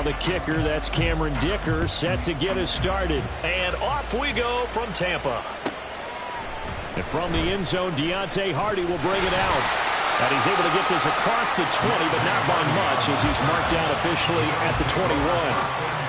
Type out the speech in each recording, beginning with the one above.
Now the kicker, that's Cameron Dicker, set to get us started. And off we go from Tampa. And from the end zone, Deontay Hardy will bring it out. And he's able to get this across the 20, but not by much as he's marked down officially at the 21.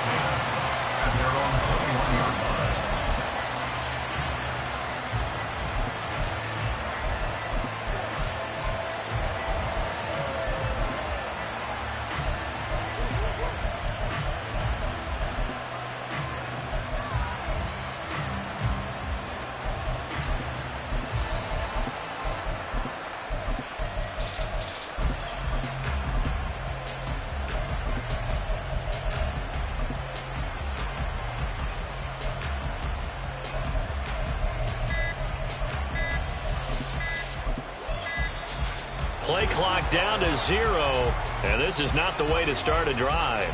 Play clock down to 0, and this is not the way to start a drive.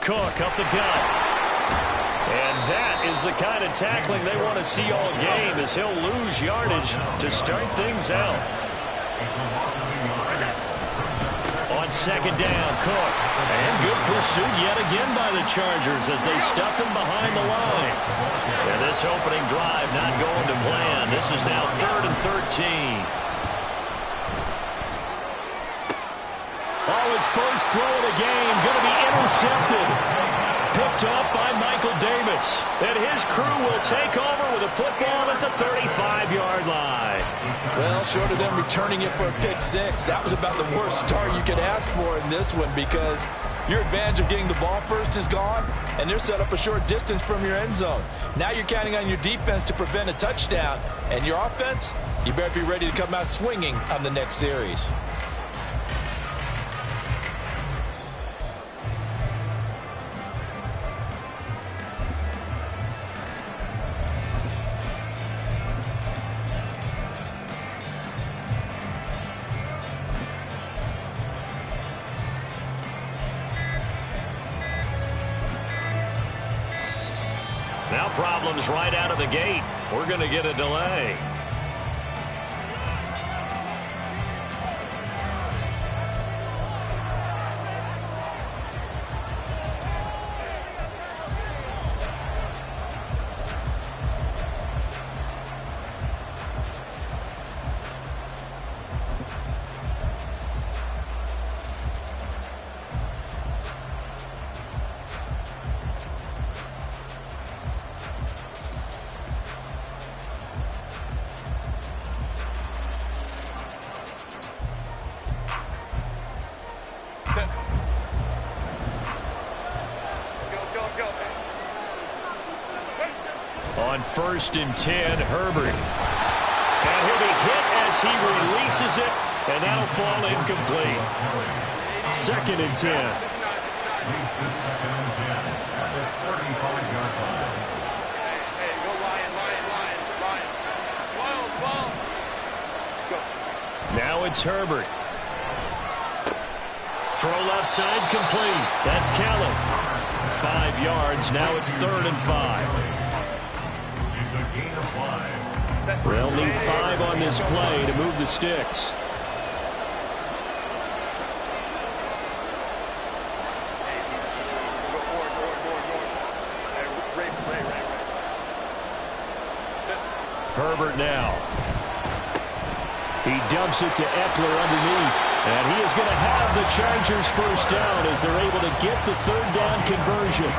Cook up the gut. And that is the kind of tackling they want to see all game as he'll lose yardage to start things out. On second down, Cook. And good pursuit yet again by the Chargers as they stuff him behind the line. And this opening drive not going to plan. This is now 3rd and 13. His first throw of the game going to be intercepted. Picked up by Michael Davis. And his crew will take over with a football at the 35-yard line. Well, short of them returning it for a pick six, that was about the worst start you could ask for in this one because your advantage of getting the ball first is gone, and they're set up a short distance from your end zone. Now you're counting on your defense to prevent a touchdown, and your offense, you better be ready to come out swinging on the next series. Now problems right out of the gate. We're going to get a delay. On 1st and 10, Herbert. And he'll be hit as he releases it, and that'll fall incomplete. 2nd and 10. Now it's Herbert. Throw left side complete. That's Kelly. 5 yards. Now it's 3rd and 5. They'll need 5 on this play to move the sticks. Herbert now. He dumps it to Eckler underneath. And he is going to have the Chargers first down as they're able to get the 3rd down conversion.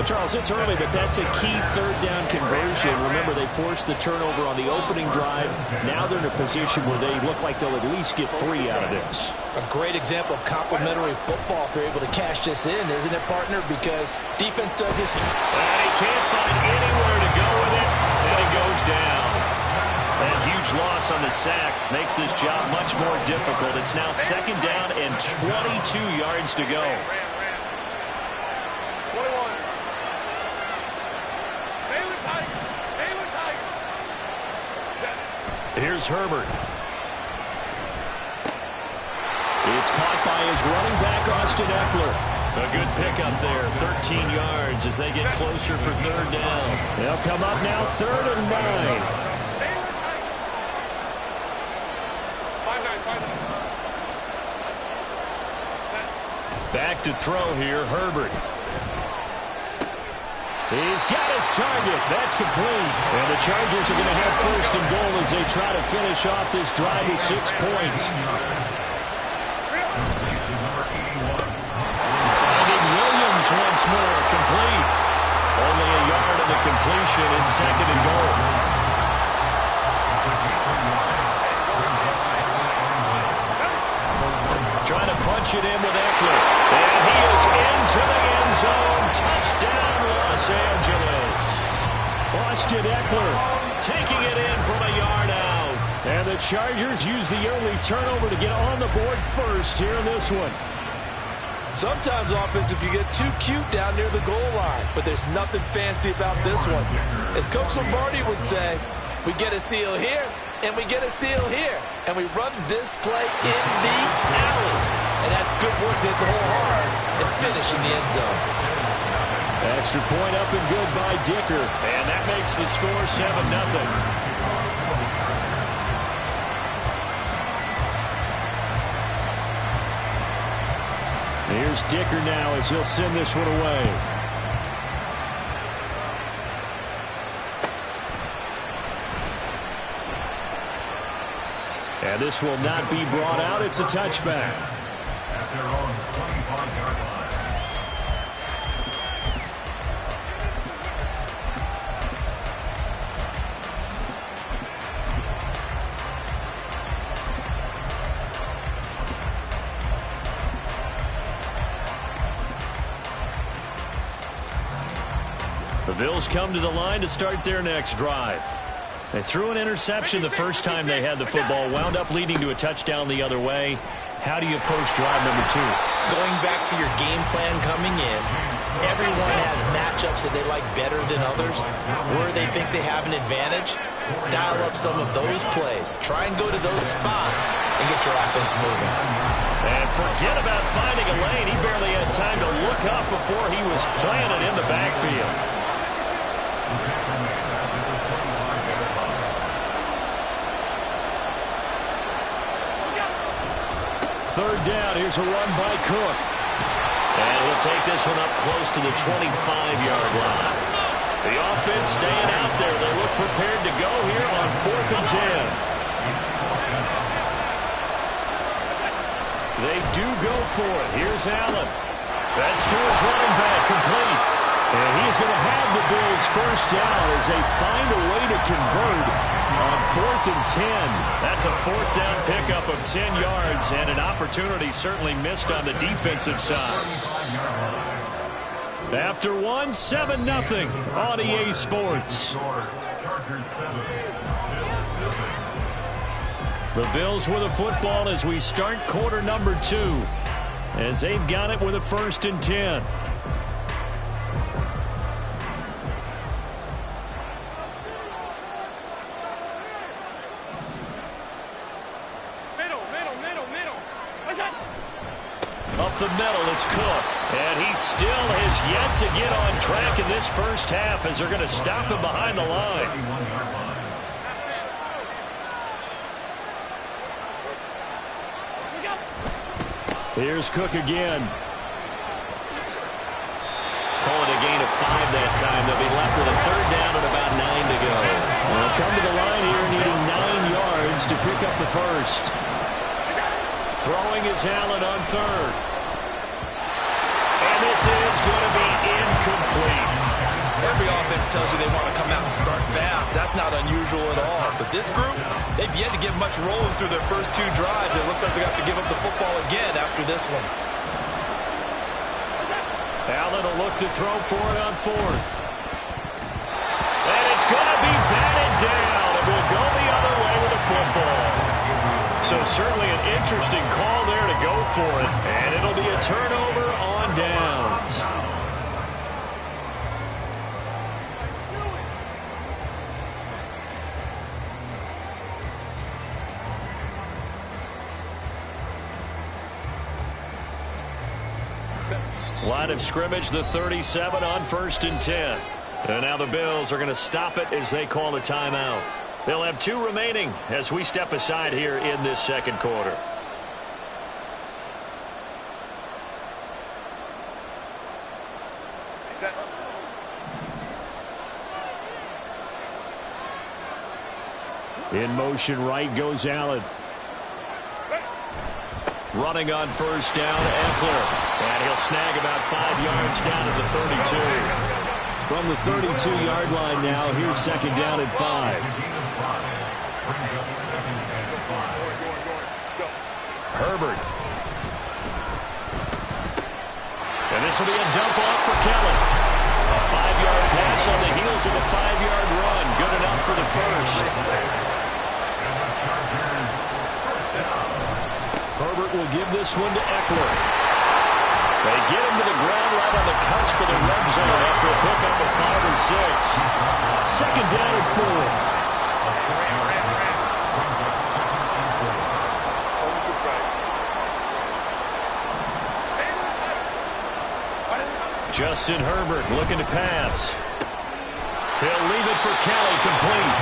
Charles, it's early, but that's a key third down conversion. Remember, they forced the turnover on the opening drive. Now they're in a position where they look like they'll at least get 3 out of this. A great example of complementary football if they're able to cash this in, isn't it, partner? Because defense does this. And he can't find anywhere to go with it, and he goes down. That huge loss on the sack makes this job much more difficult. It's now 2nd down and 22 yards to go. Here's Herbert. It's caught by his running back, Austin Eckler. A good pickup there, 13 yards as they get closer for 3rd down. They'll come up now 3rd and 9. Back to throw here, Herbert. He's got his target. That's complete. And the Chargers are going to have 1st and goal as they try to finish off this drive with 6 points. Finding Williams once more, complete. Only a yard of the completion in 2nd and goal. Trying to punch it in with Eckler. And he is into the end zone. Touchdown, Los Angeles. Austin Eckler Taking it in from a yard out. And the Chargers use the early turnover to get on the board first here in this one. Sometimes offenses can get too cute down near the goal line, but there's nothing fancy about this one. As Coach Lombardi would say, we get a seal here, and we get a seal here, and we run this play in the alley. And that's good work to hit the hole hard and finish in the end zone. Extra point up and good by Dicker. And that makes the score 7-0. Here's Dicker now as he'll send this one away. And this will not be brought out. It's a touchback. At their own 25-yard line. The Bills come to the line to start their next drive. They threw an interception the first time they had the football, wound up leading to a touchdown the other way. How do you approach drive number 2? Going back to your game plan coming in, everyone has matchups that they like better than others. Where they think they have an advantage, dial up some of those plays. Try and go to those spots and get your offense moving. And forget about finding a lane. He barely had time to look up before he was planted in the backfield. Third down. Here's a run by Cook. And he'll take this one up close to the 25-yard line. The offense staying out there. They look prepared to go here on 4th and 10. They do go for it. Here's Allen. That's to his running back, complete. And he's going to have the Bills first down as they find a way to convert on 4th and 10. That's a 4th down pickup of 10 yards and an opportunity certainly missed on the defensive side. After 7-0 on EA Sports. The Bills with the football as we start quarter number 2. As they've got it with a 1st and 10. Up the middle, it's Cook. And he still has yet to get on track in this first half as they're going to stop him behind the line. Here's Cook again. Call it a gain of 5 that time. They'll be left with a 3rd down and about 9 to go. They'll come to the line here needing 9 yards to pick up the first. Throwing is Allen on 3rd. And this is going to be incomplete. Every offense tells you they want to come out and start fast. That's not unusual at all. But this group, they've yet to get much rolling through their first 2 drives. It looks like they have to give up the football again after this one. Allen will look to throw for it on 4th. And it's going to be batted down. It will go the other way with the football. So certainly an interesting call there to go for it. And it'll be a turnover on downs. Line of scrimmage, the 37 on 1st and 10. And now the Bills are going to stop it as they call a timeout. They'll have 2 remaining as we step aside here in this second quarter. In motion right goes Allen. Running on 1st down, Eckler. And he'll snag about 5 yards down to the 32. From the 32-yard line now, here's 2nd down and 5. Herbert. And this will be a dump off for Kelly. A 5-yard pass on the heels of a 5-yard run. Good enough for the first. Herbert will give this one to Eckler. They get him to the ground right on the cusp of the red zone after a pickup of 5 or 6. 2nd down and 4. Justin Herbert looking to pass. He'll leave it for Kelly, complete.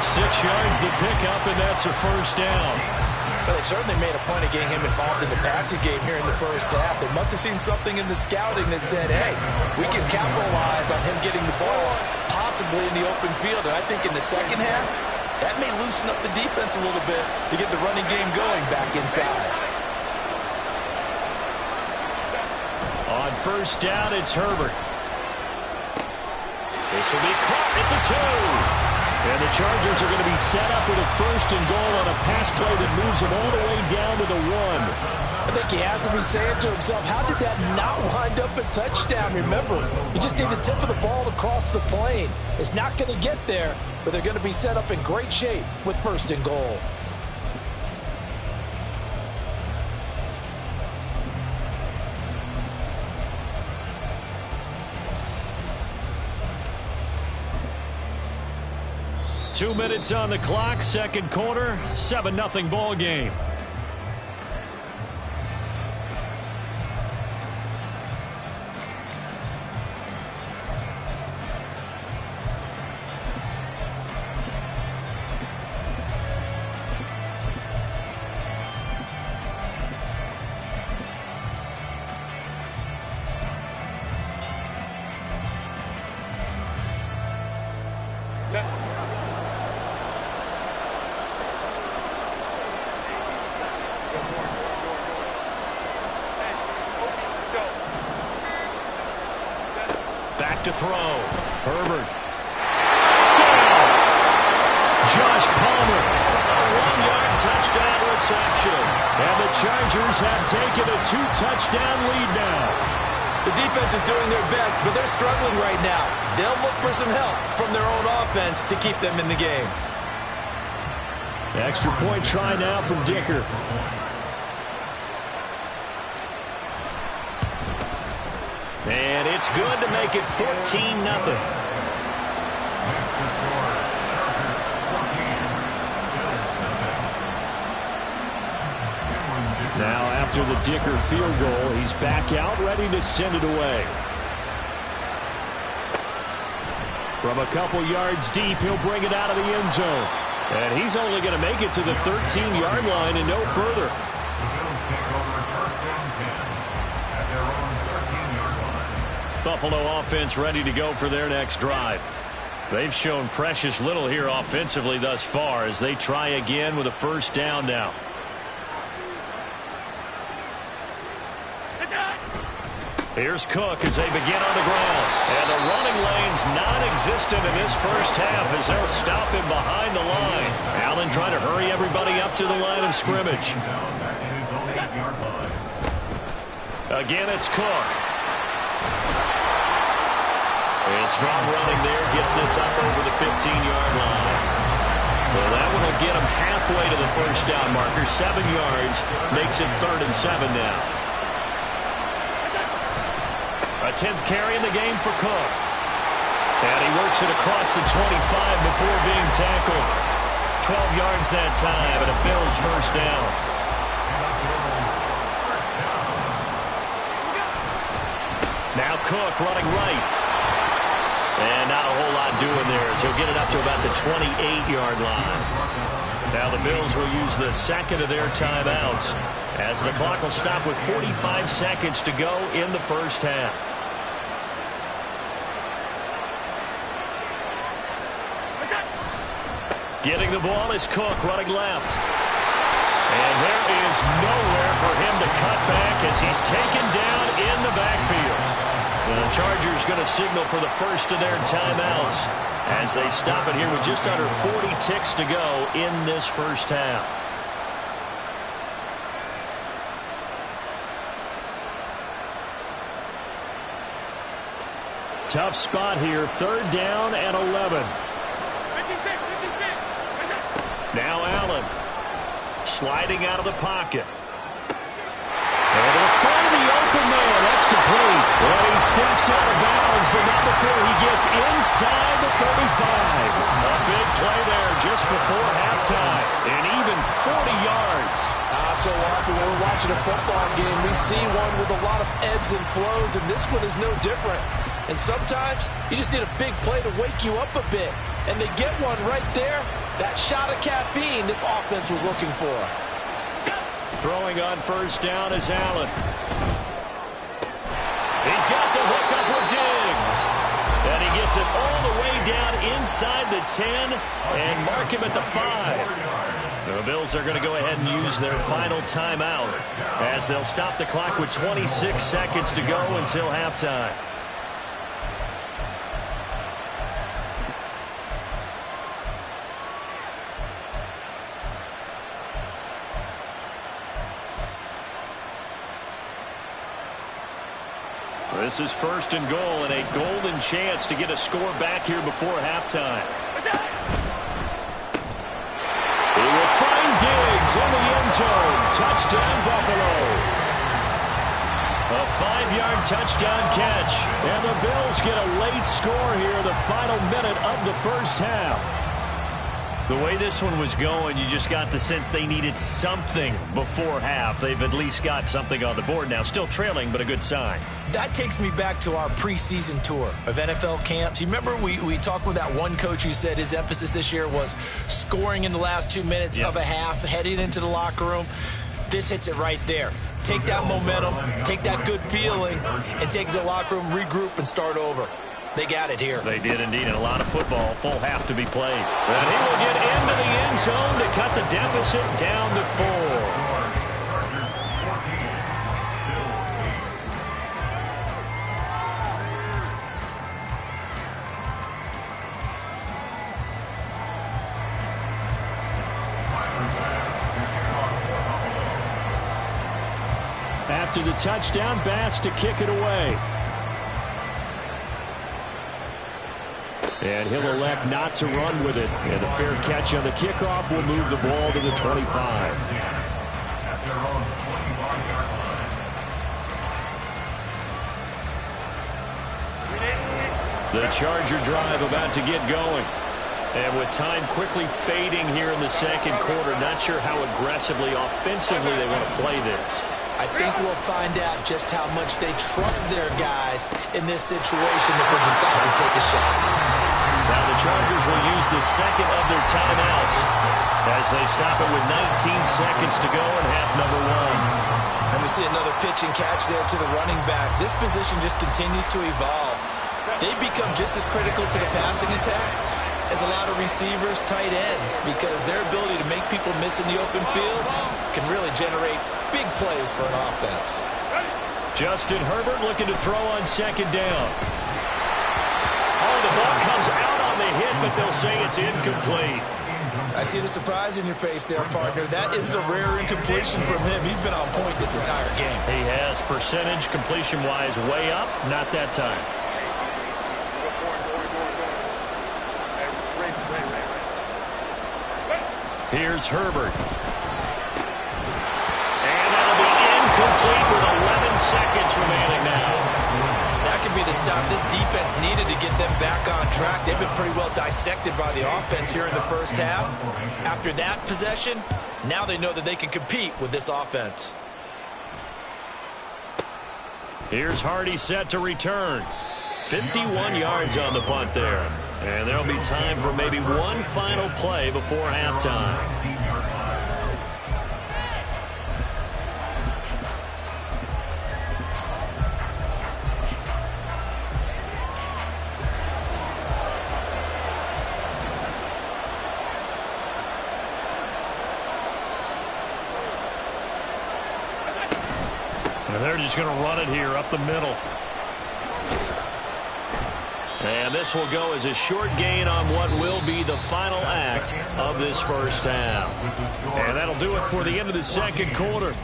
6 yards the pickup, and that's a 1st down. Well, they certainly made a point of getting him involved in the passing game here in the first half. They must have seen something in the scouting that said, hey, we can capitalize on him getting the ball, possibly in the open field. And I think in the second half, that may loosen up the defense a little bit to get the running game going back inside. On 1st down, it's Herbert. This will be caught at the 2. And the Chargers are going to be set up with a 1st and goal on a pass play that moves them all the way down to the 1. I think he has to be saying to himself, how did that not wind up a touchdown? Remember, you just need the tip of the ball to cross the plane. It's not going to get there, but they're going to be set up in great shape with 1st and goal. Two minutes on the clock, second quarter, 7-0 ball game. Back to throw. Herbert. Touchdown! Josh Palmer. A 1-yard touchdown reception. And the Chargers have taken a 2-touchdown lead now. The defense is doing their best, but they're struggling right now. They'll look for some help from their own offense to keep them in the game. Extra point try now from Dicker. And it's good to make it 14-0. Now after the Dicker field goal, he's back out ready to send it away. From a couple yards deep, he'll bring it out of the end zone. And he's only going to make it to the 13-yard line and no further. Buffalo offense ready to go for their next drive. They've shown precious little here offensively thus far as they try again with a 1st down now. Here's Cook as they begin on the ground. And the running lane's non-existent in this first half as they'll stop him behind the line. Allen trying to hurry everybody up to the line of scrimmage. Again, it's Cook. And strong running there gets this up over the 15-yard line. Well, that one will get him halfway to the first down marker. 7 yards makes it 3rd and 7 now. A 10th carry in the game for Cook. And he works it across the 25 before being tackled. 12 yards that time, and a Bills first down. Now Cook running right. And not a whole lot doing there as he'll get it up to about the 28-yard line. Now the Bills will use the second of their timeouts as the clock will stop with 45 seconds to go in the first half. Getting the ball is Cook running left. And there is nowhere for him to cut back as he's taken down in the backfield. The Chargers going to signal for the first of their timeouts as they stop it here with just under 40 ticks to go in this first half. Tough spot here, 3rd down and 11. Now Allen sliding out of the pocket. And he'll find the open man. That's complete. Well, he steps out of bounds, but not before he gets inside the 35. A big play there just before halftime. And even 40 yards. So often when we're watching a football game, we see one with a lot of ebbs and flows, and this one is no different. And sometimes you just need a big play to wake you up a bit. And they get one right there. That shot of caffeine this offense was looking for. Throwing on first down is Allen. He's got the hook up with Diggs. And he gets it all the way down inside the 10 and mark him at the 5. The Bills are going to go ahead and use their final timeout as they'll stop the clock with 26 seconds to go until halftime. This is 1st and goal and a golden chance to get a score back here before halftime. He will find Diggs in the end zone. Touchdown, Buffalo. A 5-yard touchdown catch. And the Bills get a late score here in the final minute of the first half. The way this one was going, you just got the sense they needed something before half. They've at least got something on the board now. Still trailing, but a good sign. That takes me back to our preseason tour of NFL camps. You remember we talked with that one coach who said his emphasis this year was scoring in the last 2 minutes of a half, heading into the locker room. This hits it right there. Take that momentum, take that good feeling, and take it to the locker room, regroup, and start over. They got it here. They did indeed, and a lot of football, full half to be played. And he will get into the end zone to cut the deficit down to 4. After the touchdown, Bass to kick it away. And he'll elect not to run with it. And a fair catch on the kickoff will move the ball to the 25. The Charger drive about to get going. And with time quickly fading here in the second quarter, not sure how aggressively, offensively they want to play this. I think we'll find out just how much they trust their guys in this situation if they decide to take a shot. Now the Chargers will use the second of their timeouts as they stop it with 19 seconds to go in half number 1. And we see another pitch and catch there to the running back. This position just continues to evolve. They've become just as critical to the passing attack as a lot of receivers, tight ends, because their ability to make people miss in the open field can really generate big plays for an offense. Justin Herbert looking to throw on second down. Oh, the ball comes out on the hit, but they'll say it's incomplete. I see the surprise in your face there, partner. That is a rare incompletion from him. He's been on point this entire game. He has percentage completion-wise way up, not that time. Here's Herbert. And that'll be incomplete with 11 seconds remaining now. That could be the stop this defense needed to get them back on track. They've been pretty well dissected by the offense here in the first half. After that possession, now they know that they can compete with this offense. Here's Hardy set to return. 51 yards on the punt there. And there'll be time for maybe one final play before halftime. And they're just going to run it here up the middle. And this will go as a short gain on what will be the final act of this first half. And that'll do it for the end of the second quarter.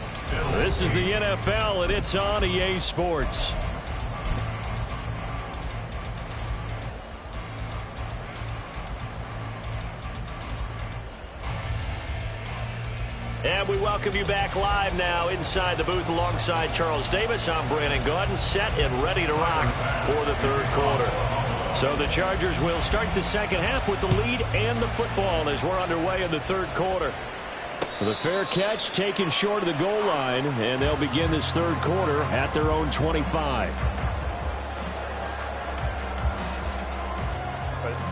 This is the NFL, and it's on EA Sports. And we welcome you back live now inside the booth alongside Charles Davis. I'm Brandon Gaudin, set and ready to rock for the third quarter. So the Chargers will start the second half with the lead and the football as we're underway in the third quarter. The fair catch taken short of the goal line, and they'll begin this third quarter at their own 25.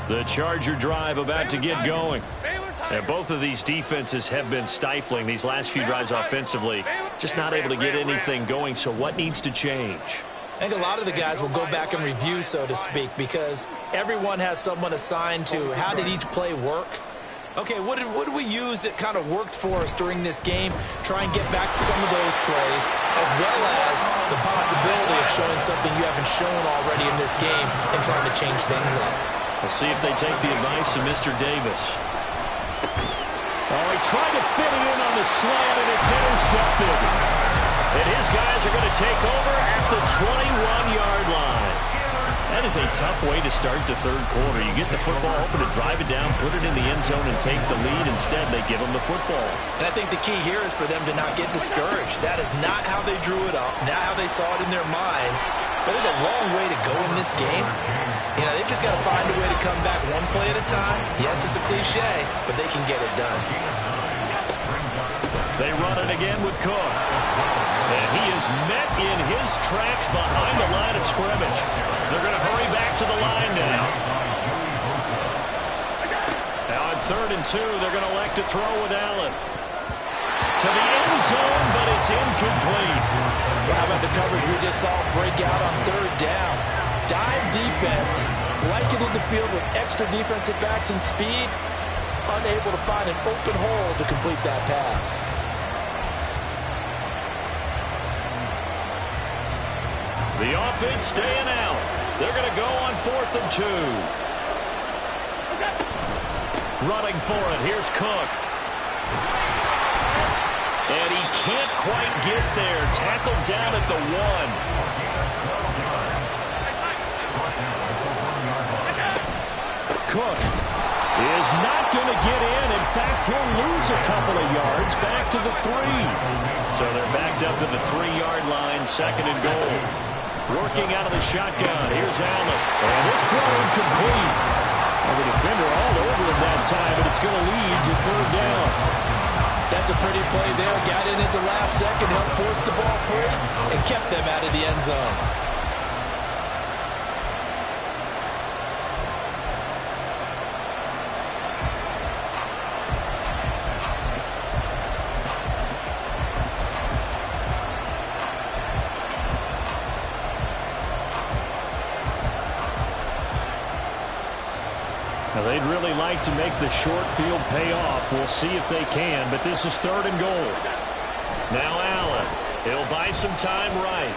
The Charger drive about to get going. And both of these defenses have been stifling these last few drives offensively. Just not able to get anything going, so what needs to change? I think a lot of the guys will go back and review, so to speak, because everyone has someone assigned to how did each play work. Okay, what did we use that kind of worked for us during this game? Try and get back to some of those plays, as well as the possibility of showing something you haven't shown already in this game and trying to change things up. We'll see if they take the advice of Mr. Davis. Oh, he tried to fit it in on the slant, and it's intercepted. And his guys are going to take over at the 21-yard line. That is a tough way to start the third quarter. You get the football, hoping to drive it down, put it in the end zone, and take the lead. Instead, they give them the football. And I think the key here is for them to not get discouraged. That is not how they drew it up, not how they saw it in their minds. But there's a long way to go in this game. You know, they've just got to find a way to come back one play at a time. Yes, it's a cliche, but they can get it done. They run it again with Cook. And he is met in his tracks behind the line of scrimmage. They're going to hurry back to the line now. Now on 3rd and 2, they're going to elect to throw with Allen. To the end zone, but it's incomplete. Well, how about the coverage we just saw break out on 3rd down? Dive defense, blanketed the field with extra defensive backs and speed, unable to find an open hole to complete that pass. The offense staying out. They're going to go on 4th and 2. Running for it. Here's Cook. And he can't quite get there. Tackled down at the 1. Cook is not going to get in. In fact, he'll lose a couple of yards back to the 3. So they're backed up to the 3-yard line, 2nd and goal. Working out of the shotgun. Here's Allen. And this throw incomplete. Well, the defender all over him that time, but it's going to lead to 3rd down. That's a pretty play there. Got in at the last second, helped force the ball free, and kept them out of the end zone. They'd really like to make the short field pay off. We'll see if they can, but this is 3rd and goal. Now Allen. He'll buy some time right.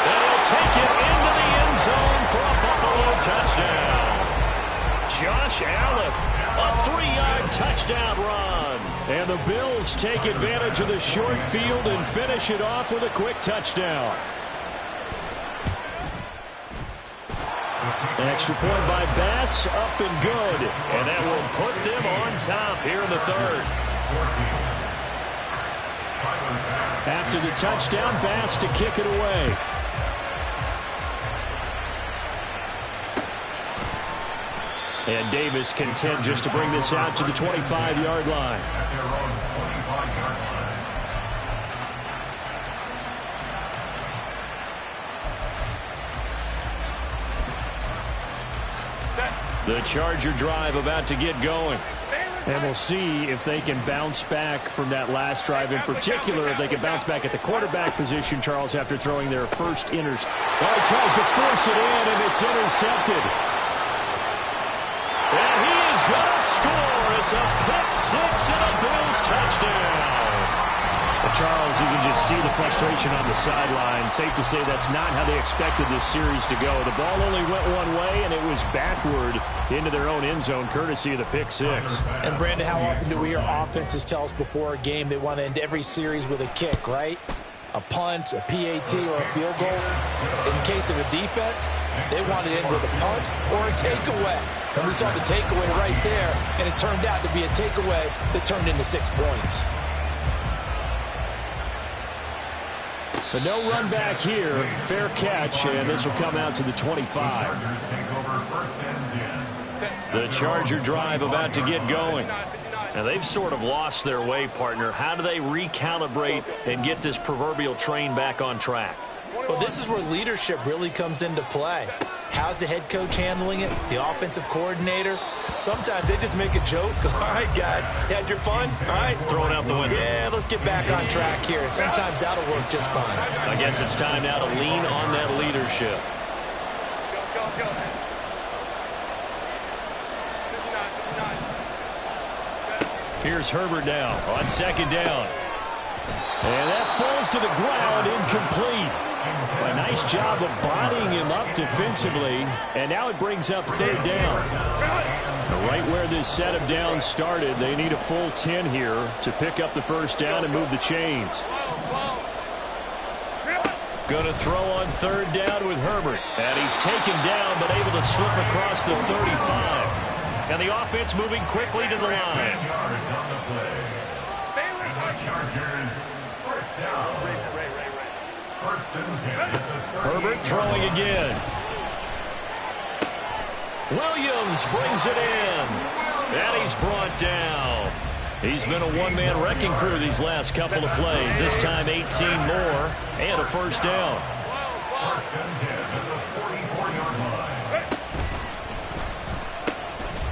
And he'll take it into the end zone for a Buffalo touchdown. Josh Allen, a 3-yard touchdown run. And the Bills take advantage of the short field and finish it off with a quick touchdown. An extra point by Bass, up and good. And that will put them on top here in the third. After the touchdown, Bass to kick it away. And Davis content just to bring this out to the 25-yard line. The Charger drive about to get going. And we'll see if they can bounce back from that last drive. In particular, if they can bounce back at the quarterback position, Charles, after throwing their first interception. Oh, he tries to force it in, and it's intercepted. And he is going to score. It's a pick-6 and a Bills touchdown. Well, Charles, you can just see the frustration on the sideline. Safe to say that's not how they expected this series to go. The ball only went one way, and it was backward into their own end zone, courtesy of the pick-6. And, Brandon, how often do we hear offenses tell us before a game they want to end every series with a kick, right? A punt, a PAT, or a field goal. In the case of a defense, they want to end with a punt or a takeaway. And we saw the takeaway right there, and it turned out to be a takeaway that turned into 6 points. But no run back here. Fair catch, and this will come out to the 25. The Charger drive about to get going. Now, they've sort of lost their way, partner. How do they recalibrate and get this proverbial train back on track? Well, this is where leadership really comes into play. How's the head coach handling it? The offensive coordinator? Sometimes they just make a joke. All right, guys, had your fun? All right. Throwing out the window. Yeah, let's get back on track here. And sometimes that'll work just fine. I guess it's time now to lean on that leadership. Here's Herbert now on second down. And that falls to the ground, incomplete. A nice job of bodying him up defensively, and now it brings up third down. Right where this set of downs started, they need a full 10 here to pick up the first down and move the chains. Going to throw on third down with Herbert. And he's taken down, but able to slip across the 35. And the offense moving quickly to the line. Herbert throwing again. Williams brings it in. And he's brought down. He's been a one-man wrecking crew these last couple of plays. This time 18 more and a first down.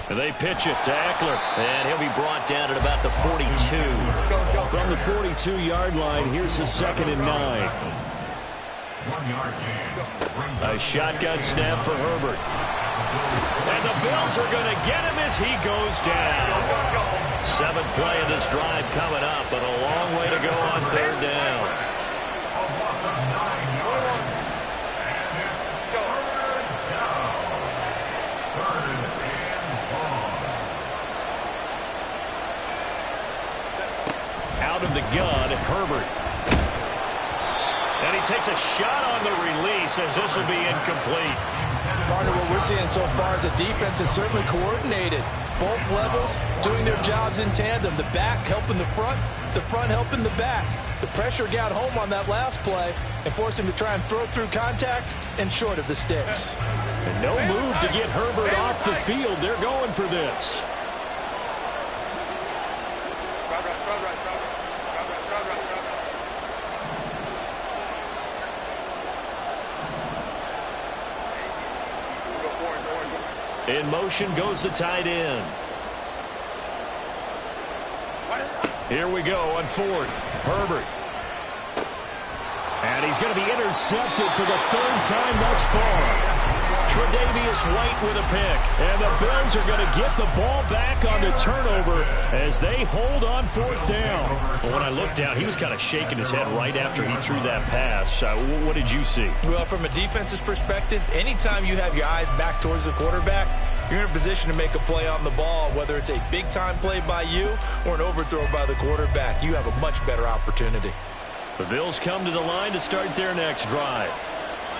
They pitch it to Eckler, and he'll be brought down at about the 42. From the 42-yard line, here's the 2nd and 9. A shotgun snap for Herbert. And the Bills are going to get him as he goes down. 7th play of this drive coming up, but a long way to go on third down. Out of the gun, Herbert. And he takes a shot on the release as this will be incomplete. Partner, what we're seeing so far is a defense that's certainly coordinated. Both levels doing their jobs in tandem. The back helping the front helping the back. The pressure got home on that last play and forced him to try and throw through contact and short of the sticks. And no move to get Herbert off the field. They're going for this. In motion goes the tight end. Here we go on 4th. Herbert. And he's going to be intercepted for the 3rd time thus far. Tre'Davious White with a pick. And the Bills are going to get the ball back on the turnover as they hold on 4th down. But when I I looked down, he was kind of shaking his head right after he threw that pass. What did you see? Well, from a defense's perspective, anytime you have your eyes back towards the quarterback, you're in a position to make a play on the ball, whether it's a big-time play by you or an overthrow by the quarterback. You have a much better opportunity. The Bills come to the line to start their next drive.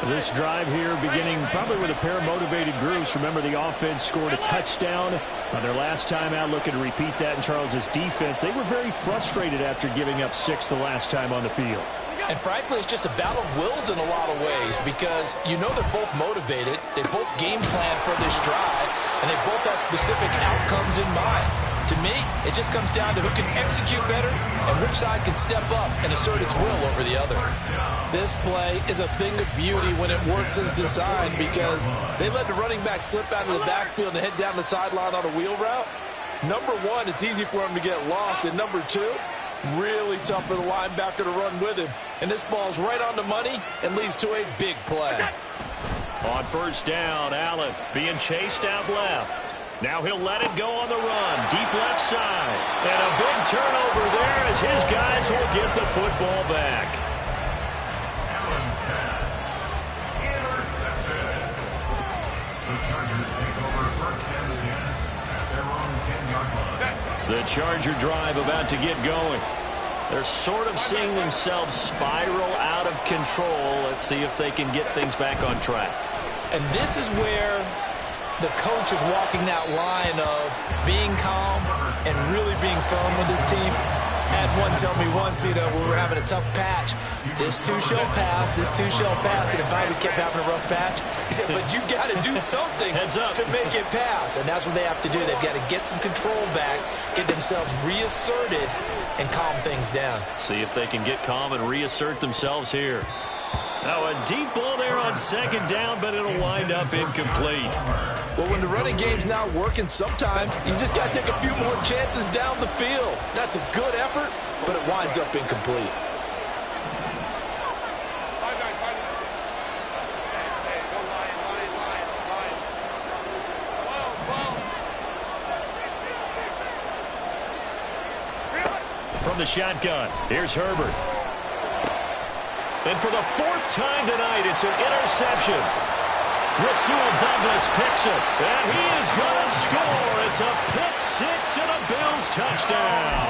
This drive here beginning probably with a pair of motivated groups. Remember, the offense scored a touchdown on their last time out, looking to repeat that in Charles's defense. They were very frustrated after giving up 6 the last time on the field. And frankly, it's just a battle of wills in a lot of ways because you know they're both motivated. They both game plan for this drive, and they both have specific outcomes in mind. To me, it just comes down to who can execute better and which side can step up and assert its will over the other. This play is a thing of beauty when it works as designed because they let the running back slip out of the backfield and head down the sideline on a wheel route. Number one, it's easy for him to get lost. And number two, really tough for the linebacker to run with him. And this ball's right on the money and leads to a big play. On first down, Allen being chased out left. Now he'll let it go on the run. Deep left side. And a big turnover there as his guys will get the football back. Allen's pass. Intercepted. The Chargers take over first and 10 at their own 10-yard line. The Charger drive about to get going. They're sort of seeing themselves spiral out of control. Let's see if they can get things back on track. And this is where the coach is walking that line of being calm and really being firm with his team. Had one tell me once, when we were having a tough patch, this too shall pass, this too shall pass. And if I kept having a rough patch, he said, but you got to do something to make it pass. And that's what they have to do. They've got to get some control back, get themselves reasserted, and calm things down. See if they can get calm and reassert themselves here. Now a deep ball there on second down, but it'll wind up incomplete. Well, when the running game's not working, sometimes you just got to take a few more chances down the field. That's a good effort, but it winds up incomplete. From the shotgun, here's Herbert. And for the 4th time tonight, it's an interception. Rasul Douglas picks it, and he is going to score. It's a pick 6 and a Bills touchdown.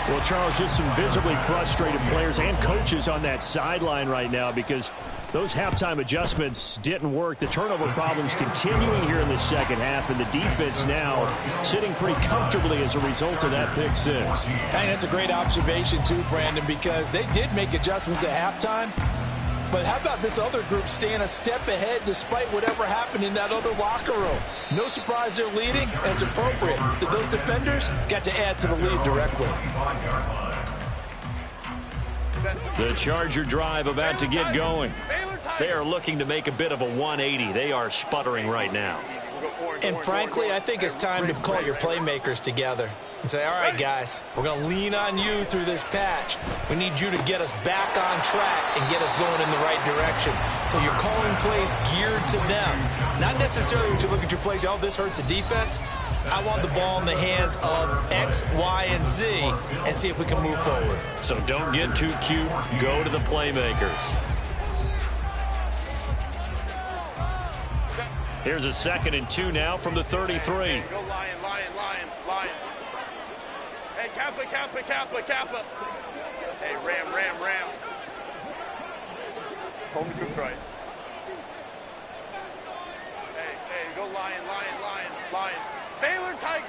Well, Charles, just some visibly frustrated players and coaches on that sideline right now because those halftime adjustments didn't work. The turnover problems continuing here in the second half, and the defense now sitting pretty comfortably as a result of that pick 6. I think that's a great observation, too, Brandon, because they did make adjustments at halftime. But how about this other group staying a step ahead despite whatever happened in that other locker room? No surprise they're leading, and it's appropriate that those defenders got to add to the lead directly. The Charger drive about to get going. They are looking to make a bit of a 180. They are sputtering right now. And frankly, I think it's time to call your playmakers together and say, all right, guys, we're going to lean on you through this patch. We need you to get us back on track and get us going in the right direction. So you're calling plays geared to them. Not necessarily when you look at your plays, oh, this hurts the defense. I want the ball in the hands of X, Y, and Z and see if we can move forward. So don't get too cute. Go to the playmakers. Here's a 2nd and 2 now from the 33. Go Lion, Lion. Hey, Kappa. Hey, Ram. Hold me troops right. Hey, go Lion. Baylor Tigers.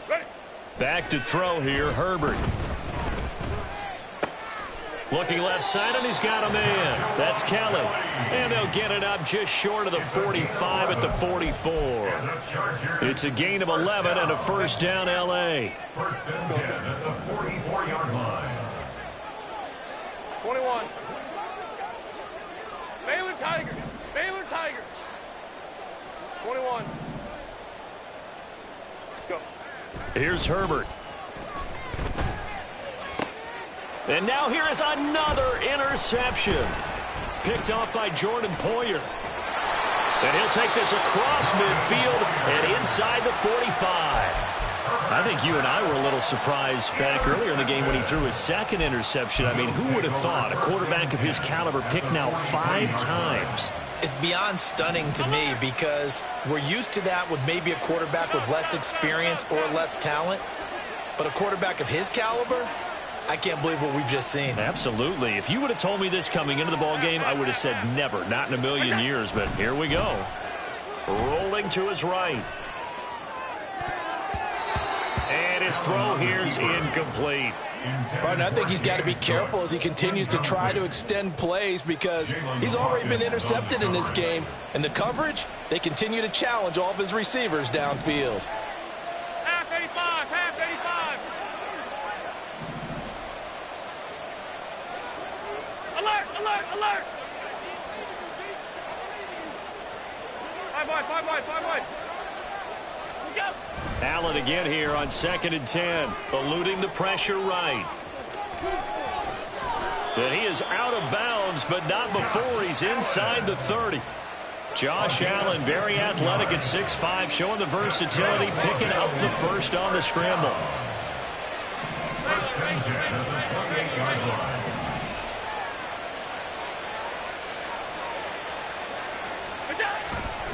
Ready. Back to throw here, Herbert. Looking left side, and he's got a man. That's Kelly. And they'll get it up just short of the 45 at the 44. It's a gain of 11 and a first down, L.A. First and 10 at the 44-yard line. 21. Baylor Tigers. 21. Go. Here's Herbert. And now here is another interception. Picked off by Jordan Poyer. And he'll take this across midfield and inside the 45. I think you and I were a little surprised back earlier in the game when he threw his second interception. I mean, who would have thought a quarterback of his caliber picked now 5 times? It's beyond stunning to me because we're used to that with maybe a quarterback with less experience or less talent. But a quarterback of his caliber, I can't believe what we've just seen. Absolutely. If you would have told me this coming into the ball game, I would have said never, not in a million years. But here we go. Rolling to his right. And his throw here's incomplete. Partner, I think he's got to be careful as he continues to try to extend plays because he's already been intercepted in this game. And the coverage, they continue to challenge all of his receivers downfield. Half 85, half 85. Alert, alert, alert. 5 wide, 5 wide, 5 wide. We go. Allen again here on 2nd and 10, eluding the pressure right. And he is out of bounds, but not before he's inside the 30. Josh Allen, very athletic at 6'5", showing the versatility, picking up the first on the scramble. First and 10 at the 28-yard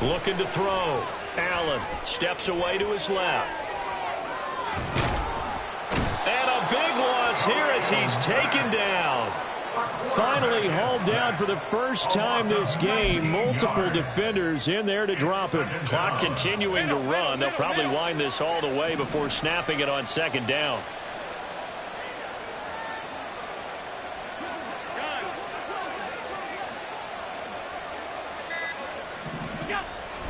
line. Looking to throw. Allen steps away to his left. And a big loss here as he's taken down. Finally hauled down for the first time this game. Multiple defenders in there to drop him. Clock continuing to run. They'll probably wind this all the way before snapping it on 2nd down.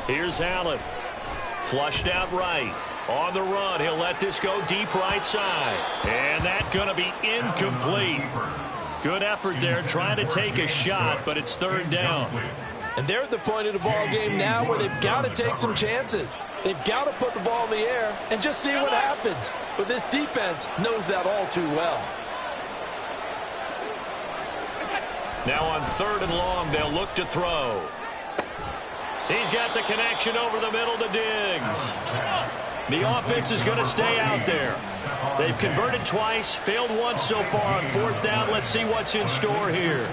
Here's Allen. Flushed out right. On the run, he'll let this go deep right side. And that's going to be incomplete. Good effort there, trying to take a shot, but it's 3rd down. And they're at the point of the ball game now where they've got to take some chances. They've got to put the ball in the air and just see what happens. But this defense knows that all too well. Now on 3rd and long, they'll look to throw. He's got the connection over the middle to Diggs. The offense is going to stay out there. They've converted twice, failed once so far on 4th down. Let's see what's in store here.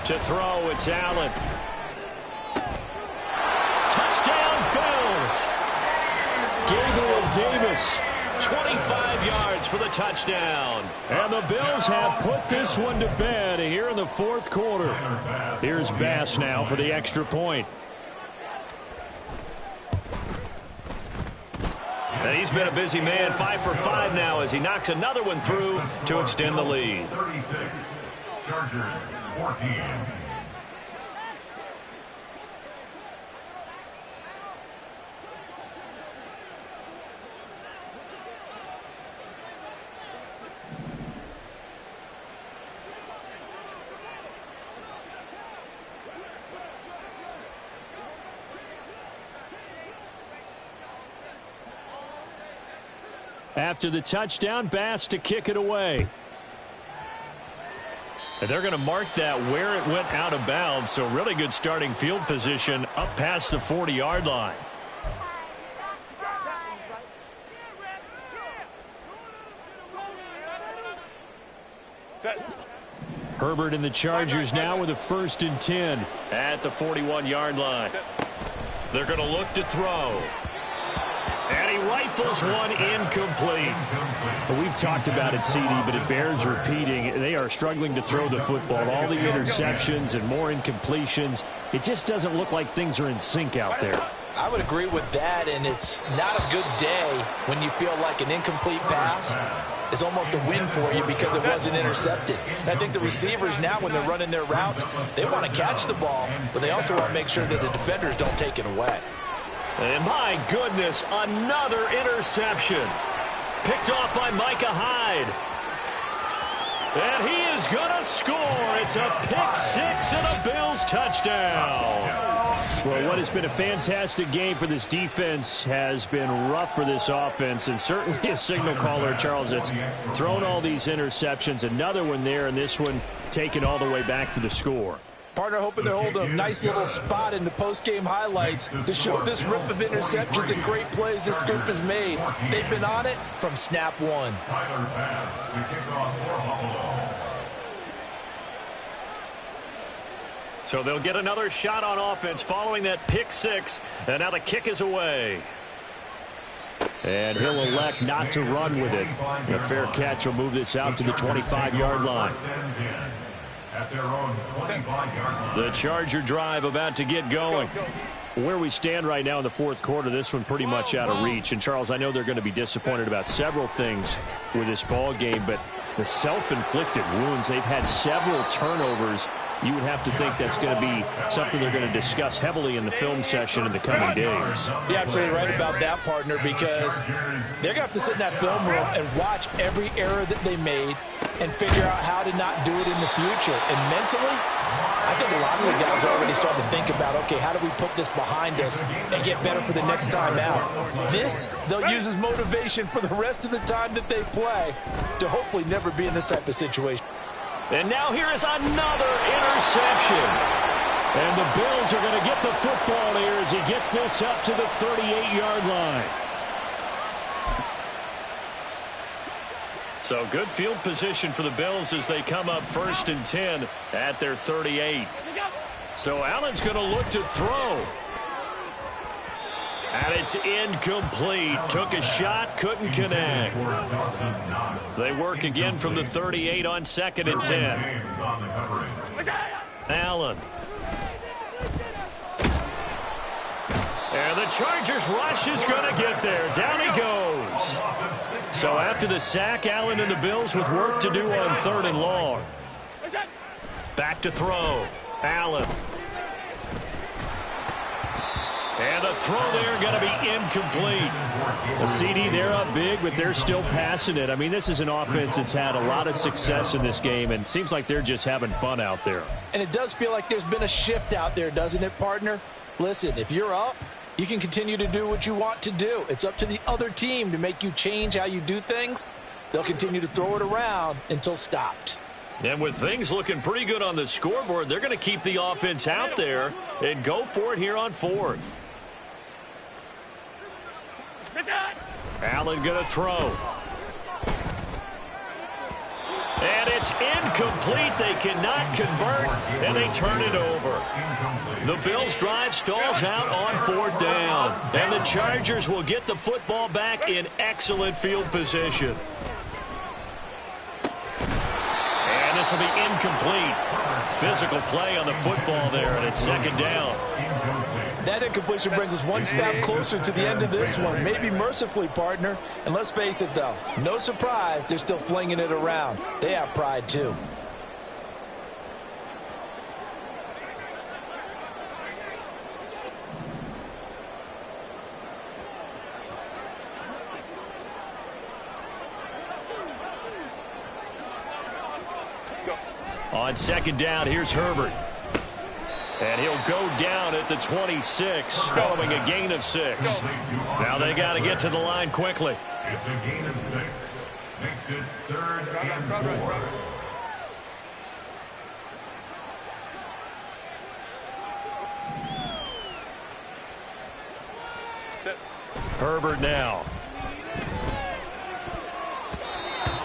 To throw, it's Allen. Touchdown, Bills. Gabriel Davis, 25 yards for the touchdown. And the Bills have put this one to bed here in the 4th quarter. Here's Bass now for the extra point. He's been a busy man, 5 for 5 now as he knocks another one through to extend the lead. 36, Chargers 14. After the touchdown, Bass to kick it away. And they're going to mark that where it went out of bounds, so really good starting field position up past the 40-yard line. Herbert and the Chargers now with a 1st and 10 at the 41-yard line. They're going to look to throw. And he rifles one incomplete. Well, we've talked about it, CD, but it bears repeating. They are struggling to throw the football. All the interceptions and more incompletions. It just doesn't look like things are in sync out there. I would agree with that, and it's not a good day when you feel like an incomplete pass is almost a win for you because it wasn't intercepted. And I think the receivers now, when they're running their routes, they want to catch the ball, but they also want to make sure that the defenders don't take it away. And my goodness, another interception. Picked off by Micah Hyde. And he is going to score. It's a pick-6 and a Bills touchdown. Well, what has been a fantastic game for this defense has been rough for this offense, and certainly a signal caller, Charles, that's thrown all these interceptions. Another one there, and this one taken all the way back for the score. Partner hoping they're holding a nice little spot in the post-game highlights to show this rip of interceptions and great plays this group has made. They've been on it from snap one. Tyler Bass to kick off for Buffalo. So they'll get another shot on offense following that pick six. And now the kick is away. And he'll elect not to run with it. A fair catch will move this out to the 25-yard line. At their own 25-yard line. The Charger drive about to get going. Where we stand right now in the fourth quarter, this one pretty much out of reach. And, Charles, I know they're going to be disappointed about several things with this ball game, but the self-inflicted wounds, they've had several turnovers. You would have to think that's going to be something they're going to discuss heavily in the film session in the coming days. You're absolutely right about that, partner, because they're going to have to sit in that film room and watch every error that they made and figure out how to not do it in the future. And mentally, I think a lot of the guys are already starting to think about, okay, how do we put this behind us and get better for the next time out? This, they'll use as motivation for the rest of the time that they play to hopefully never be in this type of situation. And now here is another interception. And the Bills are going to get the football here as he gets this up to the 38-yard line. So good field position for the Bills as they come up 1st and 10 at their 38. So Allen's going to look to throw. And it's incomplete. Took a shot, couldn't connect. They work again from the 38 on 2nd and 10. Allen. And the Chargers rush is going to get there. Down he goes. So after the sack, Allen and the Bills with work to do on 3rd and long. Back to throw. Allen. And the throw there going to be incomplete. The CD, they're up big, but they're still passing it. I mean, this is an offense that's had a lot of success in this game, and it seems like they're just having fun out there. And it does feel like there's been a shift out there, doesn't it, partner? Listen, if you're up, you can continue to do what you want to do. It's up to the other team to make you change how you do things. They'll continue to throw it around until stopped. And with things looking pretty good on the scoreboard, they're going to keep the offense out there and go for it here on 4th. Allen going to throw. And it's incomplete. They cannot convert, and they turn it over. The Bills' drive stalls out on 4th down. And the Chargers will get the football back in excellent field position. And this will be incomplete. Physical play on the football there, and it's 2nd down. That incompletion brings us one step closer to the end of this one, maybe mercifully, partner. And let's face it, though, no surprise, they're still flinging it around. They have pride, too. On 2nd down, here's Herbert. And he'll go down at the 26 following a gain of 6. Now they got to get to the line quickly. It's a gain of 6. Makes it 3rd and 4. Herbert now.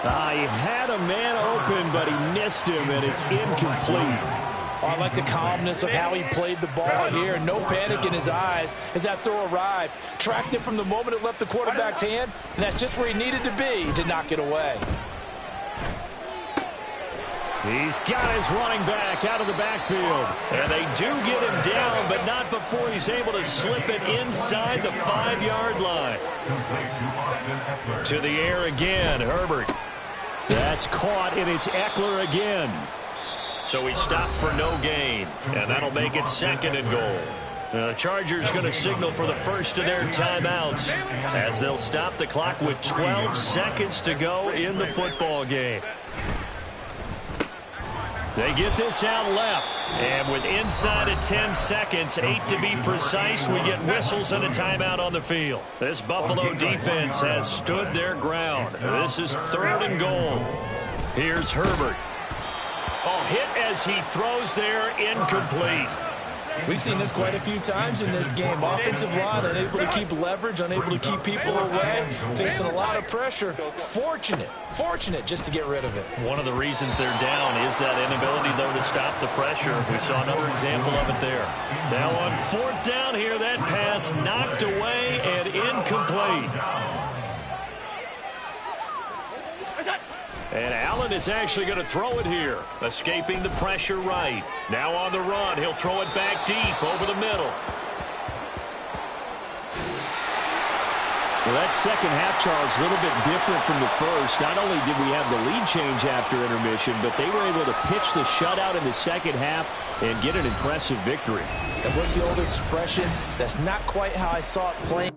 He had a man open, but he missed him, and it's incomplete. Oh, I like the calmness of how he played the ball here. No panic in his eyes as that throw arrived. Tracked it from the moment it left the quarterback's hand, and that's just where he needed to be to knock it away. He's got his running back out of the backfield. And they do get him down, but not before he's able to slip it inside the 5-yard line. To the air again, Herbert. That's caught, and it's Eckler again. So he stopped for no gain, and that'll make it 2nd and goal. The Chargers going to signal for the first of their timeouts as they'll stop the clock with 12 seconds to go in the football game. They get this out left, and with inside of 10 seconds, 8 to be precise, we get whistles and a timeout on the field. This Buffalo defense has stood their ground. This is 3rd and goal. Here's Herbert. Oh, hit as he throws there, incomplete. We've seen this quite a few times in this game. Offensive line unable to keep leverage, unable to keep people away, facing a lot of pressure. Fortunate just to get rid of it. One of the reasons they're down is that inability, though, to stop the pressure. We saw another example of it there. Now on fourth down here, that pass knocked away and incomplete. And Allen is actually going to throw it here, escaping the pressure right. Now on the run, he'll throw it back deep over the middle. Well, that second half, Charles, a little bit different from the first. Not only did we have the lead change after intermission, but they were able to pitch the shutout in the second half and get an impressive victory. And what's the old expression? That's not quite how I saw it playing.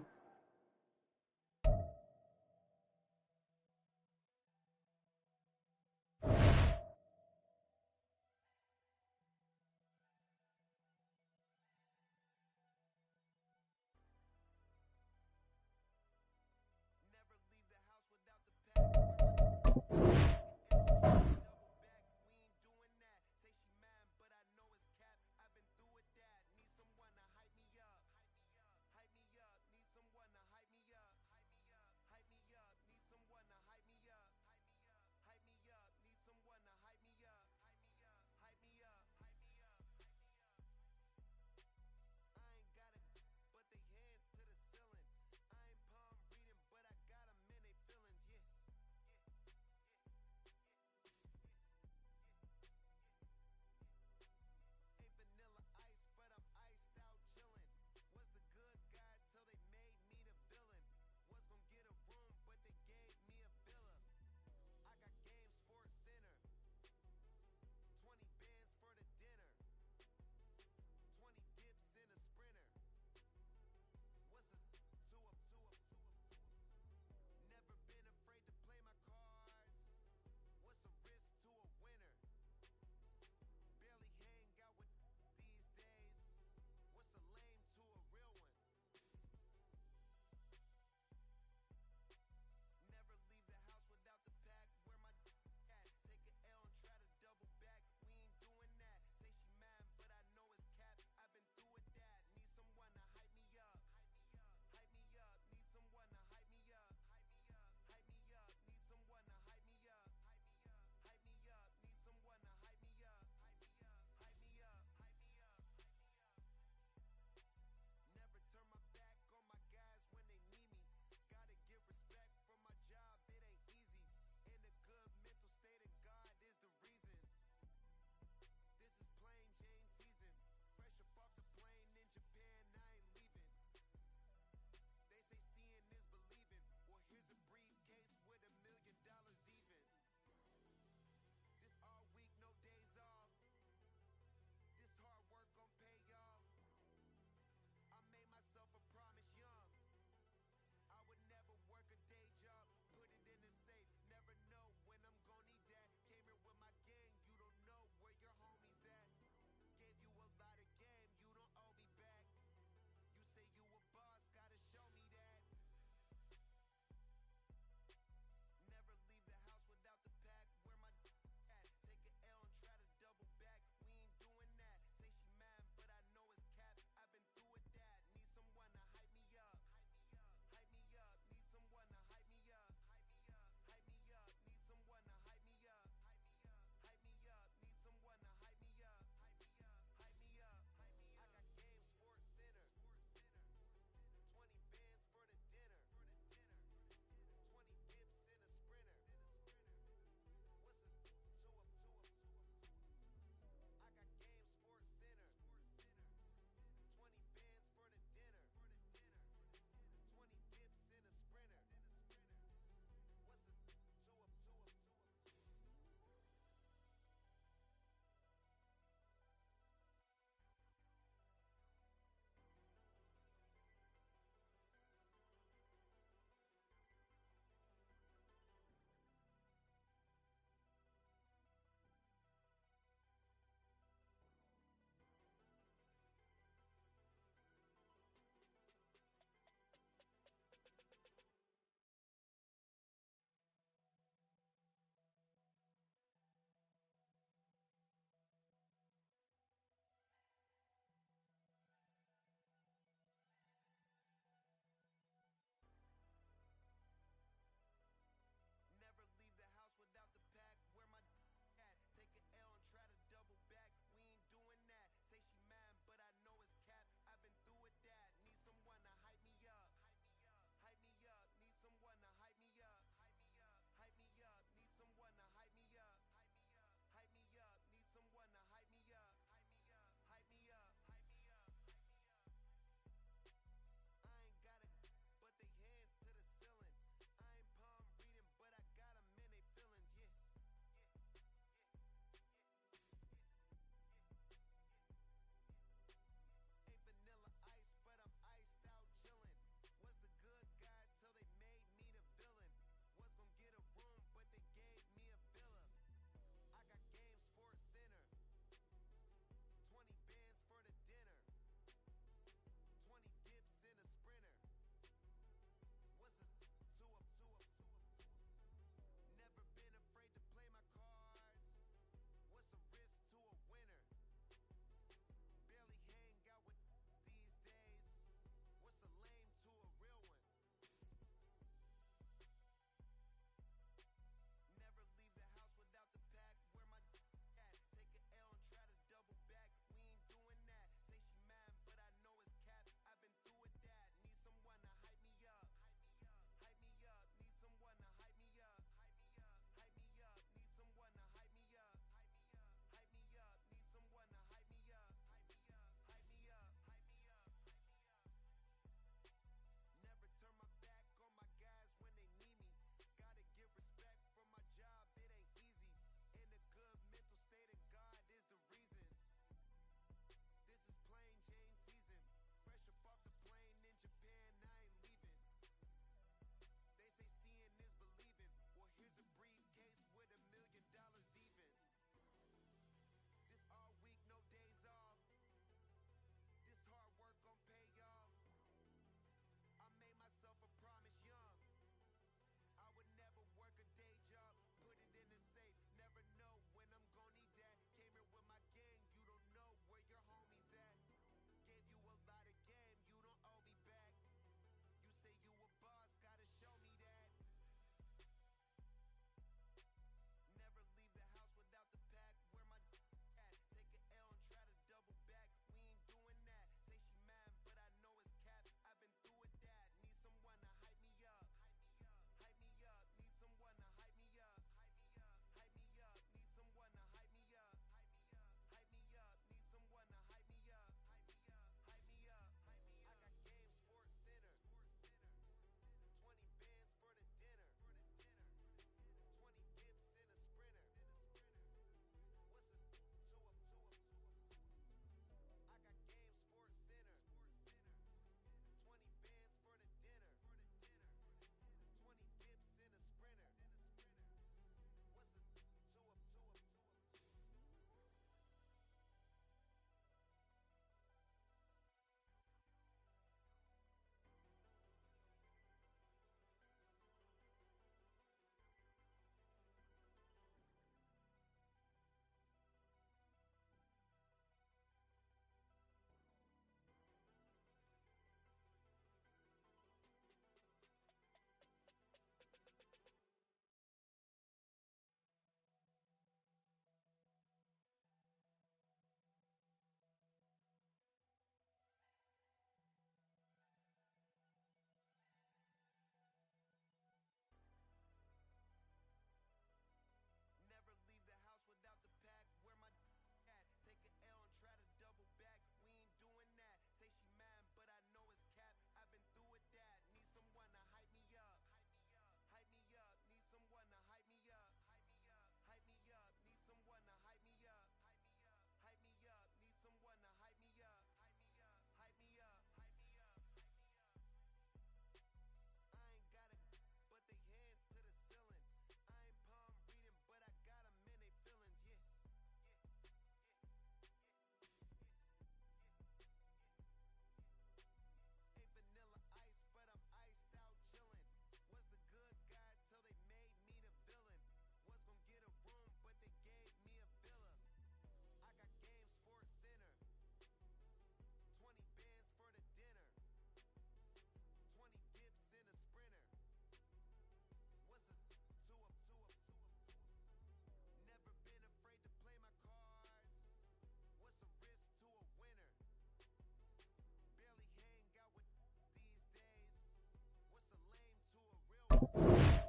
now.